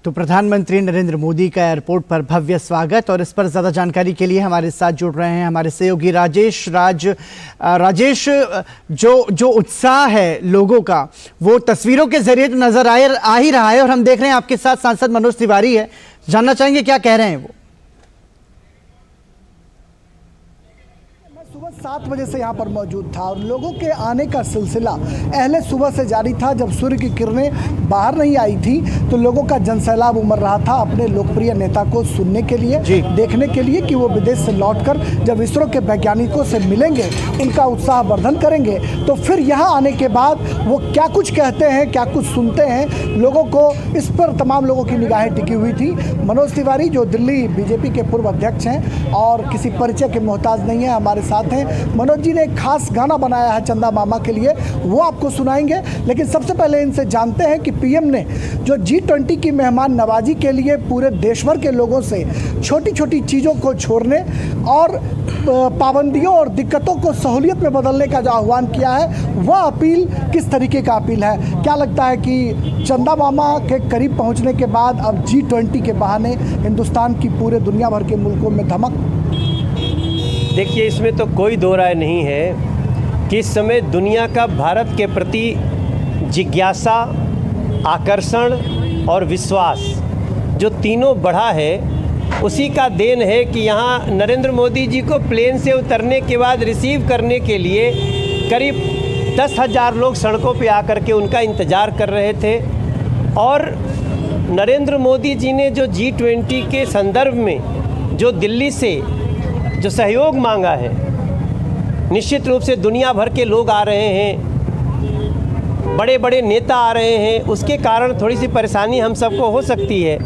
तो प्रधानमंत्री नरेंद्र मोदी का एयरपोर्ट पर भव्य स्वागत, और इस पर ज़्यादा जानकारी के लिए हमारे साथ जुड़ रहे हैं हमारे सहयोगी राजेश। जो उत्साह है लोगों का वो तस्वीरों के जरिए तो नजर आ ही रहा है, और हम देख रहे हैं आपके साथ सांसद मनोज तिवारी है। जानना चाहेंगे क्या कह रहे हैं वो। सुबह 7 बजे से यहाँ पर मौजूद था और लोगों के आने का सिलसिला पहले सुबह से जारी था। जब सूर्य की किरणें बाहर नहीं आई थी तो लोगों का जनसैलाब उमड़ रहा था अपने लोकप्रिय नेता को सुनने के लिए, देखने के लिए कि वो विदेश से लौटकर जब इसरो के वैज्ञानिकों से मिलेंगे, उनका उत्साह वर्धन करेंगे, तो फिर यहाँ आने के बाद वो क्या कुछ कहते हैं, क्या कुछ सुनते हैं, लोगों को इस पर तमाम लोगों की निगाहें टिकी हुई थी। मनोज तिवारी जो दिल्ली बीजेपी के पूर्व अध्यक्ष हैं और किसी परिचय के मोहताज नहीं है, हमारे साथ हैं। मनोज जी ने एक खास गाना बनाया है चंदा मामा के लिए, वो आपको सुनाएंगे। लेकिन सबसे पहले इनसे जानते हैं कि पीएम ने जो G20 की मेहमान नवाजी के लिए पूरे देश भर के लोगों से छोटी छोटी चीज़ों को छोड़ने और पाबंदियों और दिक्कतों को सहूलियत में बदलने का जो आह्वान किया है, वह अपील किस तरीके का अपील है। क्या लगता है कि चंदा मामा के करीब पहुंचने के बाद अब G20 के बहाने हिंदुस्तान की पूरे दुनिया भर के मुल्कों में धमक? देखिए, इसमें तो कोई दो राय नहीं है कि इस समय दुनिया का भारत के प्रति जिज्ञासा, आकर्षण और विश्वास जो तीनों बढ़ा है, उसी का देन है कि यहाँ नरेंद्र मोदी जी को प्लेन से उतरने के बाद रिसीव करने के लिए करीब 10,000 लोग सड़कों पे आकर के उनका इंतज़ार कर रहे थे। और नरेंद्र मोदी जी ने जो G20 के संदर्भ में जो दिल्ली से जो सहयोग मांगा है, निश्चित रूप से दुनिया भर के लोग आ रहे हैं, बड़े बड़े नेता आ रहे हैं, उसके कारण थोड़ी सी परेशानी हम सबको हो सकती है,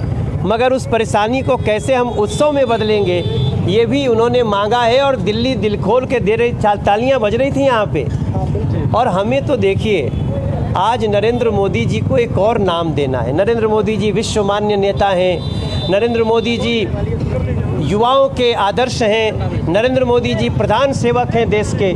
मगर उस परेशानी को कैसे हम उत्सव में बदलेंगे, ये भी उन्होंने मांगा है। और दिल्ली दिल खोल के दे रही, तालियां बज रही थी यहाँ पे। और हमें तो देखिए, आज नरेंद्र मोदी जी को एक और नाम देना है। नरेंद्र मोदी जी विश्वमान्य नेता हैं, नरेंद्र मोदी जी युवाओं के आदर्श हैं, नरेंद्र मोदी जी प्रधान सेवक हैं देश के।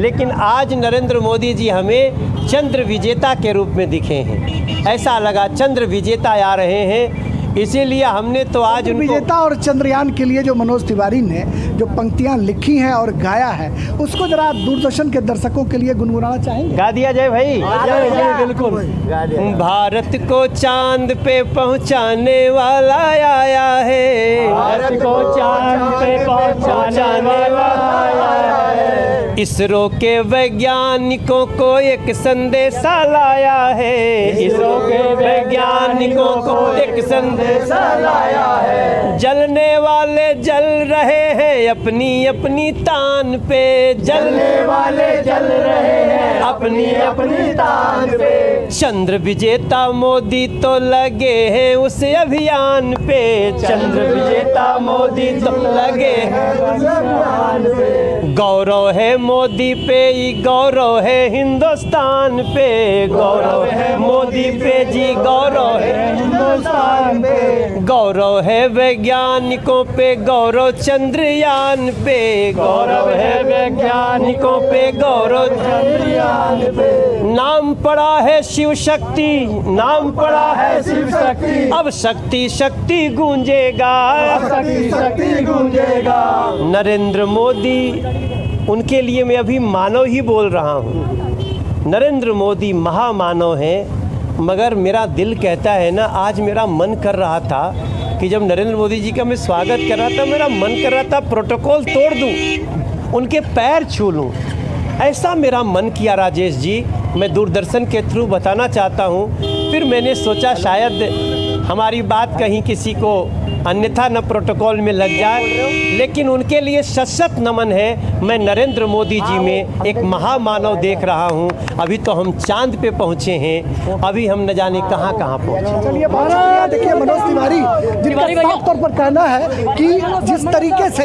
लेकिन आज नरेंद्र मोदी जी हमें चंद्र विजेता के रूप में दिखे हैं, ऐसा लगा चंद्र विजेता आ रहे हैं। इसीलिए हमने तो आज उनको विजेता और चंद्रयान के लिए जो मनोज तिवारी ने जो पंक्तियां लिखी हैं और गाया है, उसको जरा दूरदर्शन के दर्शकों के लिए गुनगुनाना चाहेंगे? गा दिया जाए भाई। बिल्कुल। भारत को चांद पे पहुंचाने वाला आया है, भारत को चांद पे पहुंचाने वाला आया है। इसरो के वैज्ञानिकों को एक संदेशा लाया है, इसरो के वैज्ञानिकों को एक संदेशा लाया है। जलने वाले जल रहे हैं अपनी अपनी तान पे, जलने वाले जल रहे हैं अपनी अपनी तान पे। चंद्र विजेता मोदी तो लगे हैं उस अभियान पे, चंद्र विजेता मोदी तो लगे हैं उस अभियान पे। गौरव है मोदी पे, गौरव है हिंदुस्तान पे, गौरव है मोदी पे जी, गौरव है हिंदुस्तान पे। गौरव है वैज्ञानिकों पे, गौरव चंद्रयान पे, गौरव है वैज्ञानिकों पे, गौरव चंद्रयान पे। नाम पड़ा है शिव शक्ति, नाम पड़ा है शिव शक्ति, अब शक्ति शक्ति गूंजेगा, शक्ति शक्ति गूंजेगा। नरेंद्र मोदी, उनके लिए मैं अभी मानव ही बोल रहा हूँ। नरेंद्र मोदी महामानव हैं, मगर मेरा दिल कहता है ना, आज मेरा मन कर रहा था कि जब नरेंद्र मोदी जी का मैं स्वागत कर रहा था, मेरा मन कर रहा था प्रोटोकॉल तोड़ दूं, उनके पैर छू लूं। ऐसा मेरा मन किया राजेश जी, मैं दूरदर्शन के थ्रू बताना चाहता हूं। फिर मैंने सोचा शायद हमारी बात कहीं किसी को अन्यथा न प्रोटोकॉल में लग जाए, लेकिन उनके लिए सशक्त नमन है। मैं नरेंद्र मोदी जी में एक महामानव देख रहा हूं। अभी तो हम चांद पे पहुंचे हैं, अभी हम न जाने कहां कहां पहुंचे। चलिए देखिए मनोज तिवारी, जिनका साफ तौर पर कहना है कि जिस तरीके से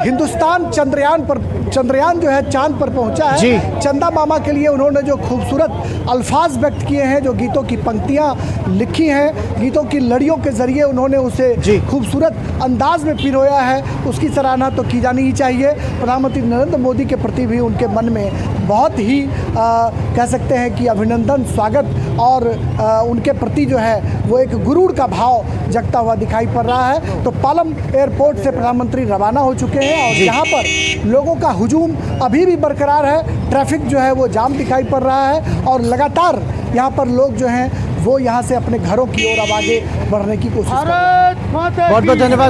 हिंदुस्तान चंद्रयान जो है चांद पर पहुंचा है, चंदा मामा के लिए उन्होंने जो खूबसूरत अल्फाज व्यक्त किए हैं, जो गीतों की पंक्तियां लिखी हैं, गीतों की लड़ियों के जरिए उन्होंने उसे खूबसूरत अंदाज में पिरोया है, उसकी सराहना तो की जानी ही चाहिए। प्रधानमंत्री नरेंद्र मोदी के प्रति भी उनके मन में बहुत ही कह सकते हैं कि अभिनंदन, स्वागत और उनके प्रति जो है वो एक गुरूर का भाव जगता हुआ दिखाई पड़ रहा है। तो पालम एयरपोर्ट से प्रधानमंत्री रवाना हो चुके हैं और यहाँ पर लोगों का हुजूम अभी भी बरकरार है। ट्रैफिक जो है वो जाम दिखाई पड़ रहा है और लगातार यहाँ पर लोग जो हैं वो यहाँ से अपने घरों की ओर अब आगे बढ़ने की कोशिश कर रहे हैं। बहुत बहुत धन्यवाद।